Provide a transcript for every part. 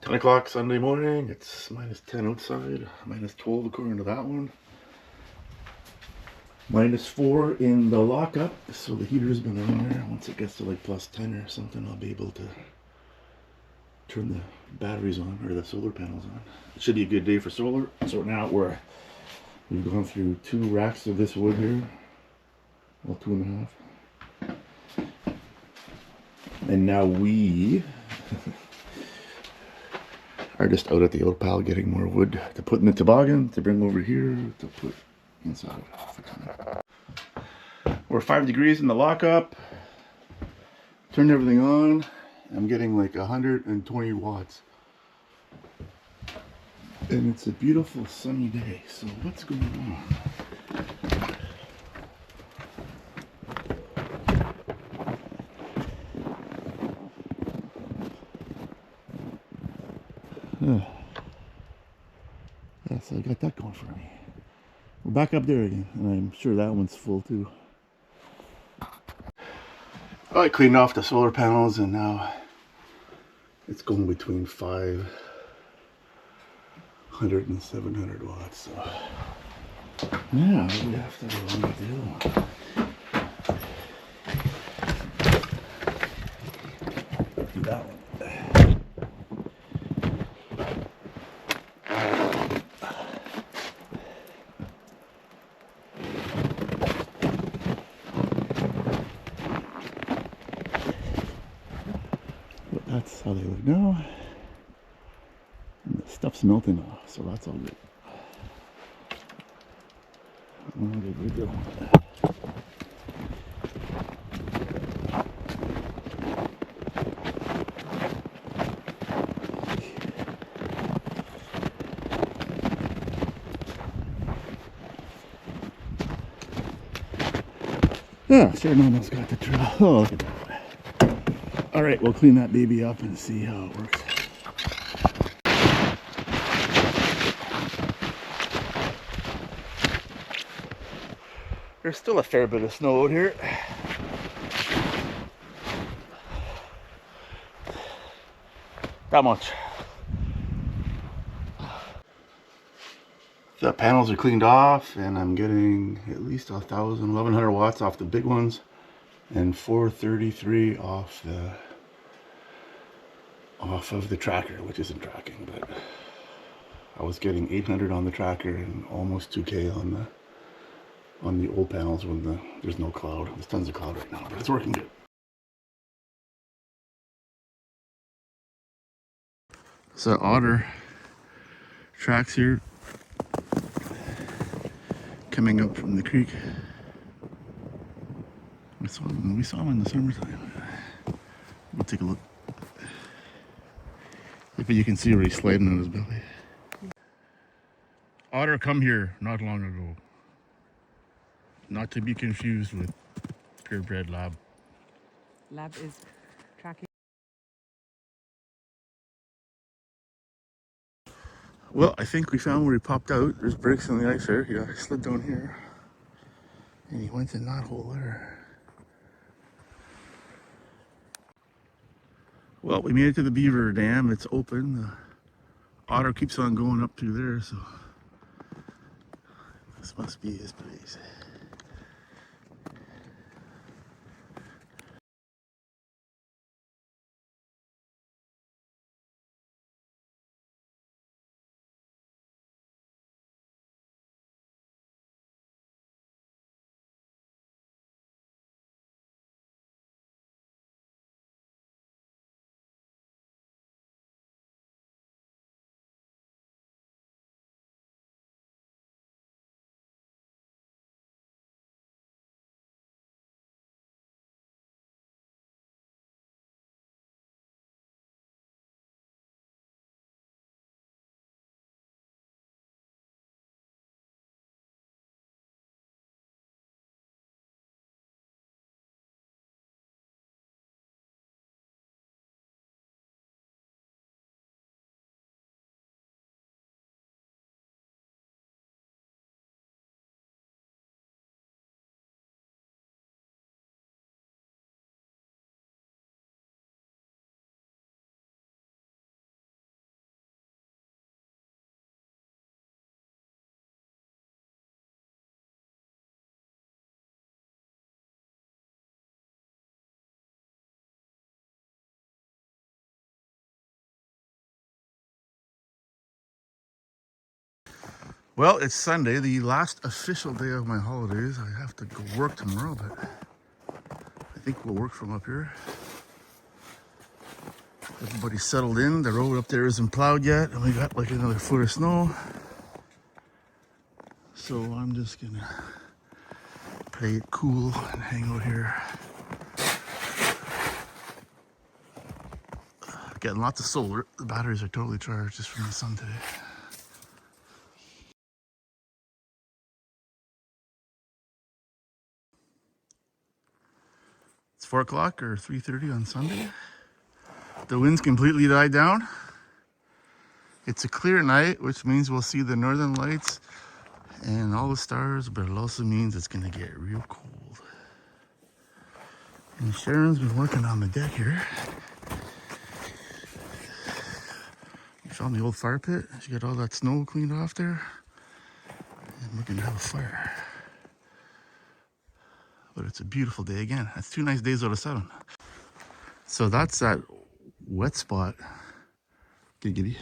10 o'clock Sunday morning. It's -10 outside, -12 according to that one. -4 in the lockup, so the heater's been on there. Once it gets to like +10 or something, I'll be able to turn the batteries on, or the solar panels on. It should be a good day for solar. So now we've gone through 2 racks of this wood here. Well, 2.5. And now we are just out at the old pal getting more wood to put in the toboggan, to bring over here, to put inside. We're 5 degrees in the lockup. Turned everything on. I'm getting like 120 watts. And it's a beautiful sunny day. So what's going on? Yeah, so I got that going for me. We're back up there again, and I'm sure that one's full too. I cleaned off the solar panels, and now it's going between 500 and 700 watts. So yeah, we have to do what we do. Do that one. But that's how they look now. And the stuff's melting off, so that's all good. All good, we go. Yeah, sure, no one's got the drill. Oh, look at that. All right, we'll clean that baby up and see how it works. There's still a fair bit of snow out here. That much. The panels are cleaned off, and I'm getting at least 1,000, 1,100 watts off the big ones, and 433 off of the tracker, which isn't tracking, but I was getting 800 on the tracker and almost 2K on the old panels when there's no cloud. There's tons of cloud right now, but it's working good. So otter tracks here coming up from the creek. We saw them in the summertime. We'll take a look. If you can see where he's sliding on his belly. Otter come here not long ago. Not to be confused with purebred lab. Lab is tracking. Well, I think we found where he popped out. There's breaks in the ice there. Yeah, he slid down here. And he went in that hole there. Well, we made it to the beaver dam. It's open. The otter keeps on going up through there, so this must be his place. Well, it's Sunday, the last official day of my holidays. I have to go work tomorrow, but I think we'll work from up here. Everybody's settled in. The road up there isn't plowed yet, and we got like another foot of snow. So I'm just gonna play it cool and hang out here. Getting lots of solar. The batteries are totally charged just from the sun today. It's 4 o'clock or 3:30 on Sunday. The wind's completely died down. It's a clear night, which means we'll see the northern lights and all the stars, but it also means it's gonna get real cold. And Sharon's been working on the deck here. You found the old fire pit. She got all that snow cleaned off there. And we're gonna have a fire. But it's a beautiful day again. That's 2 nice days out of 7. So that's that wet spot, giggity,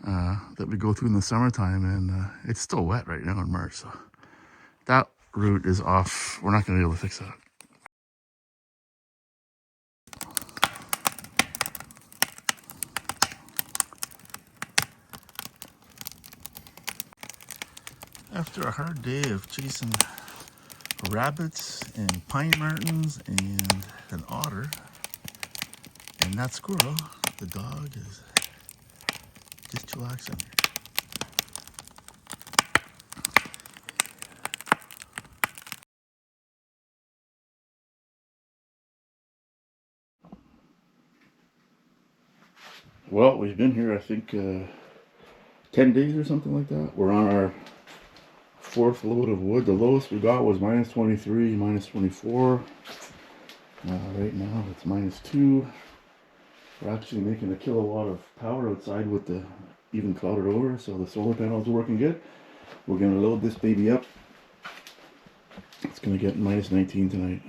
that we go through in the summertime, and it's still wet right now in March. So that route is off. We're not gonna be able to fix that. After a hard day of chasing rabbits and pine martens and an otter and that squirrel, the dog is just chillaxing. Well, we've been here, I think, 10 days or something like that. We're on our 4th load of wood. The lowest we got was minus 23, minus 24. Right now it's minus 2. We're actually making a kilowatt of power outside with the even clouded over, so the solar panels are working good. We're gonna load this baby up. It's gonna get minus 19 tonight.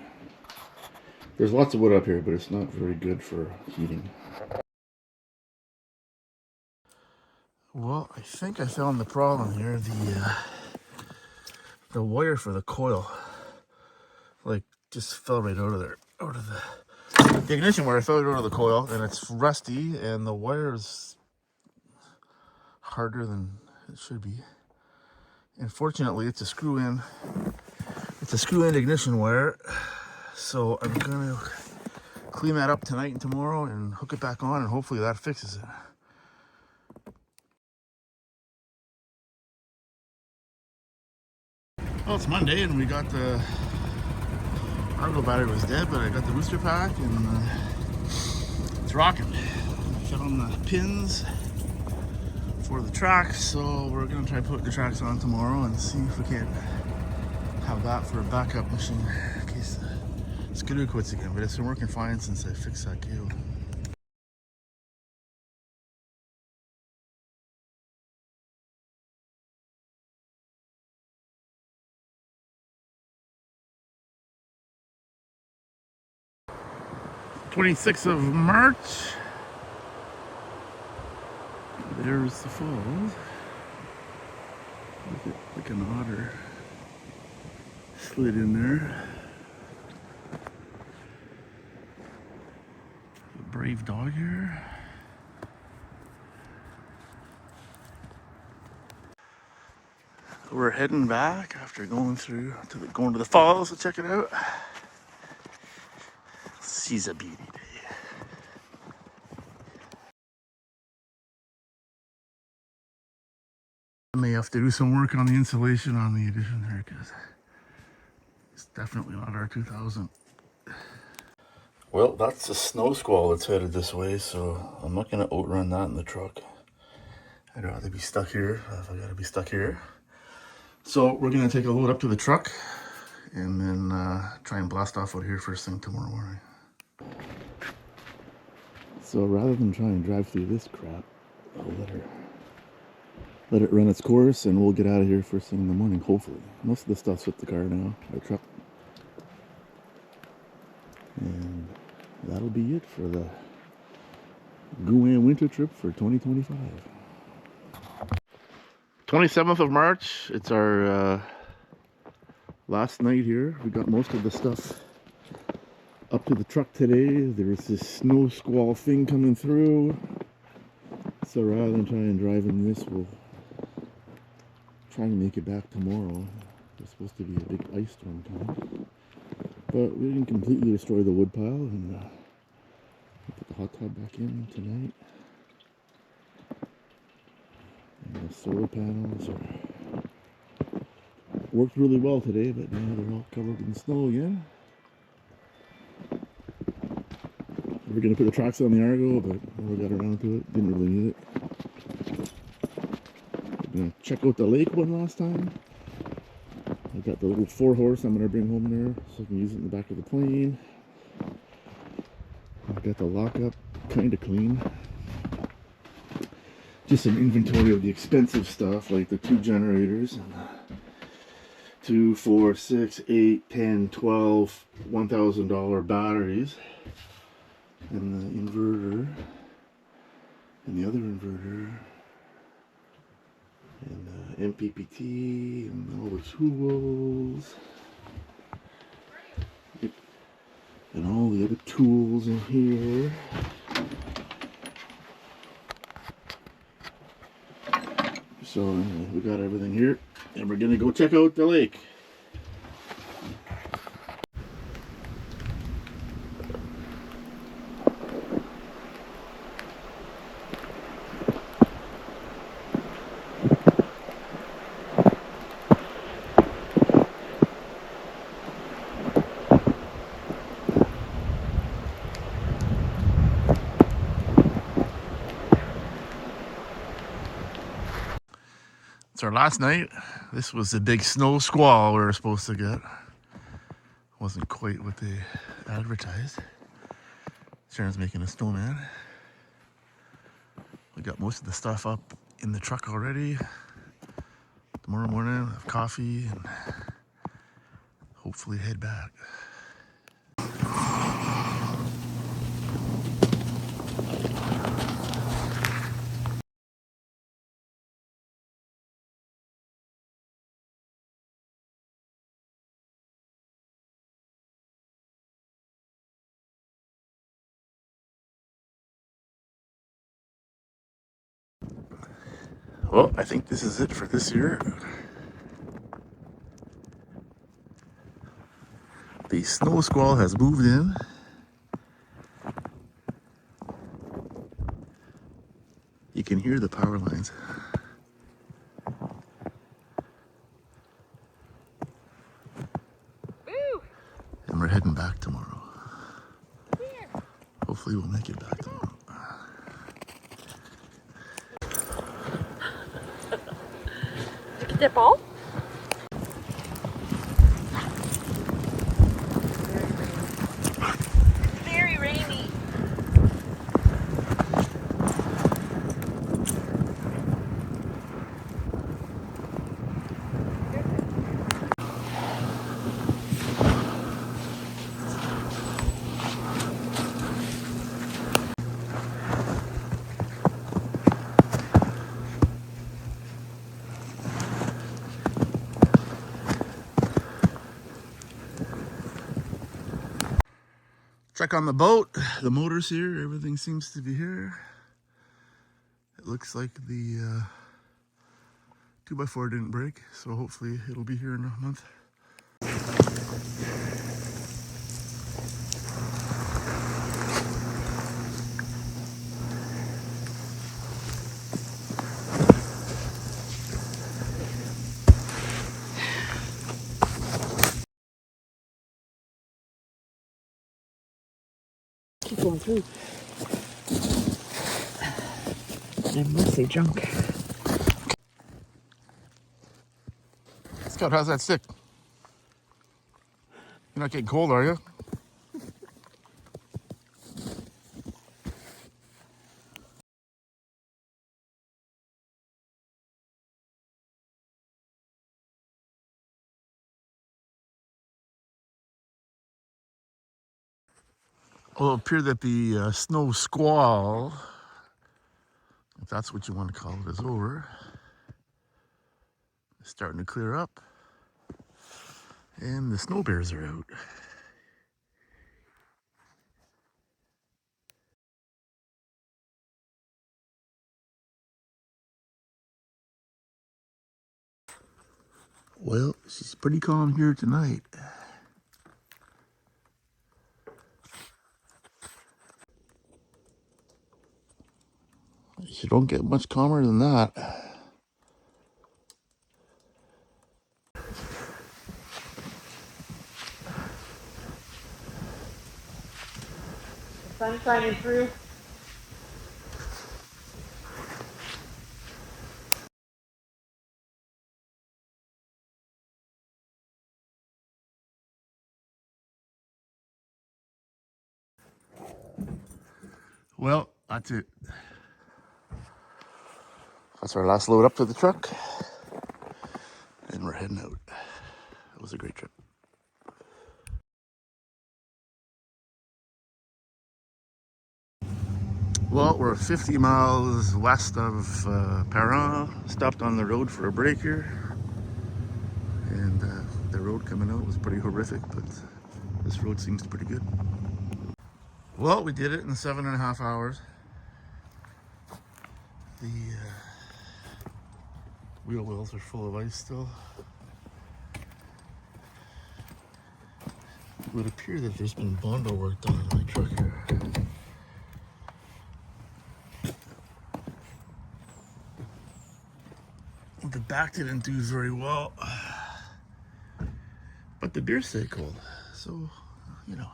There's lots of wood up here, but it's not very good for heating. Well, I think I found the problem here. The wire for the coil, like, just fell right out of there, out of the ignition wire fell right out of the coil, and it's rusty, and the wire is harder than it should be. And fortunately, it's a screw-in ignition wire, so I'm gonna clean that up tonight and tomorrow and hook it back on, and hopefully that fixes it. Well, it's Monday, and we got the Argo battery was dead, but I got the booster pack, and it's rocking. I found the pins for the tracks, so we're gonna try putting the tracks on tomorrow and see if we can't have that for a backup machine in case the scooter quits again. But it's been working fine since I fixed that cable. '26th of March. There's the falls. Look at, like an otter slid in there. A brave dog here. We're heading back after going to the falls to check it out. She's a beauty day. I may have to do some work on the insulation on the addition there, because it's definitely not our 2000. Well, that's a snow squall that's headed this way, so I'm not going to outrun that in the truck. I'd rather be stuck here if I gotta be stuck here. So we're going to take a load up to the truck and then try and blast off out here first thing tomorrow morning. So rather than try and drive through this crap, I'll let it run its course, and we'll get out of here first thing in the morning, hopefully. Most of the stuff's with the car now, our truck. And that'll be it for the Gouin winter trip for 2025. 27th of March. It's our last night here. We got most of the stuff up to the truck today. There was this snow squall thing coming through. So rather than try and drive in this, we'll try and make it back tomorrow. There's supposed to be a big ice storm coming. But we didn't completely destroy the wood pile, and we'll put the hot tub back in tonight. And the solar panels worked really well today, but now they're all covered in snow again. We were going to put the tracks on the Argo, but never got around to it. Didn't really need it. We're going to check out the lake one last time. I got the little 4-horse I'm going to bring home there so I can use it in the back of the plane. I got the lockup kind of clean. Just an inventory of the expensive stuff, like the 2 generators and 2, 4, 6, 8, 10, 12 $1,000 batteries, and the inverter, and the other inverter, and MPPT, and all the tools, and all the other tools in here. So anyway, we got everything here, and we're gonna go check out the lake. It's our last night. This was the big snow squall we were supposed to get. Wasn't quite what they advertised. Sharon's making a snowman. We got most of the stuff up in the truck already. Tomorrow morning we'll have coffee and hopefully head back. Well, I think this is it for this year. The snow squall has moved in. You can hear the power lines. Woo! And we're heading back tomorrow. Hopefully we'll make it back tomorrow. C'était bon? Very rainy. Check on the boat. The motor's here. Everything seems to be here. It looks like the 2x4 didn't break, so hopefully it'll be here in a month. Keep going through. I'm mostly drunk. Scott, how's that stick? You're not getting cold, are you? Well, it appeared that the snow squall, if that's what you want to call it, is over. It's starting to clear up. And the snow bears are out. Well, she's pretty calm here tonight. You don't get much calmer than that. Sun shining through. Well, that's it. That's our last load up to the truck. And we're heading out. It was a great trip. Well, we're 50 miles west of Perrin. Stopped on the road for a break here. And the road coming out was pretty horrific, but this road seems pretty good. Well, we did it in 7.5 hours. The wheel wells are full of ice still. It would appear that there's been Bondo work done on my truck here. The back didn't do very well, but the beer stayed cold, so you know.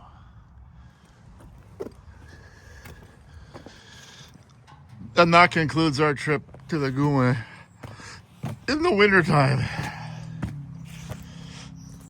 And that concludes our trip to the Gouin in the wintertime.